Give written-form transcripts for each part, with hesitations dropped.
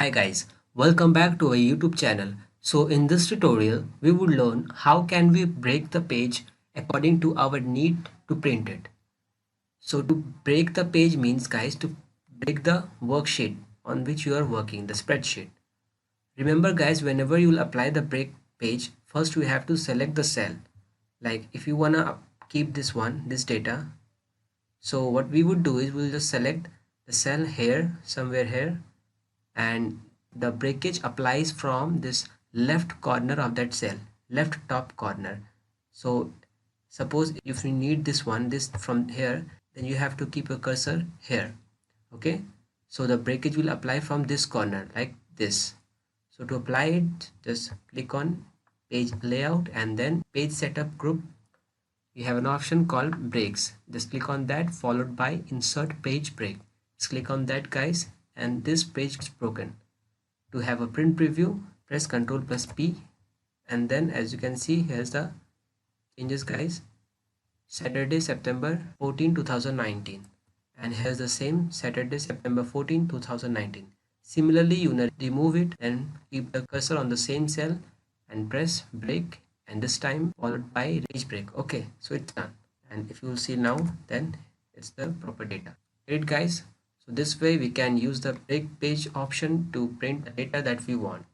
Hi guys, welcome back to our YouTube channel. So in this tutorial, we would learn how can we break the page according to our need to print it. So to break the page means guys to break the worksheet on which you are working, the spreadsheet. Remember guys, whenever you will apply the break page, first we have to select the cell. Like if you wanna keep this data, so what we would do is we'll just select the cell here, somewhere here, and the breakage applies from this left corner of that cell, left top corner. So suppose if you need this from here, then you have to keep your cursor here. Okay, so the breakage will apply from this corner like this. So to apply it, just click on page layout and then page setup group. We have an option called breaks. Just click on that, followed by insert page break. Just click on that guys, and this page is broken. To have a print preview, press Ctrl plus P, and then as you can see, here's the changes guys. Saturday, September 14, 2019, and here's the same Saturday, September 14, 2019. Similarly, you want to remove it and keep the cursor on the same cell and press break, and this time followed by page break. Okay, so it's done, and if you will see now, then it's the proper data. Great guys. So this way we can use the break page option to print the data that we want.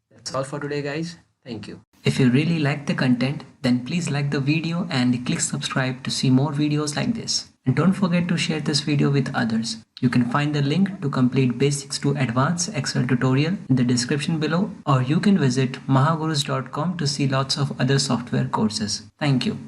That's all for today guys. Thank you. If you really like the content, then please like the video and click subscribe to see more videos like this. And don't forget to share this video with others. You can find the link to complete basics to advanced Excel tutorial in the description below, or you can visit mahagurus.com to see lots of other software courses. Thank you.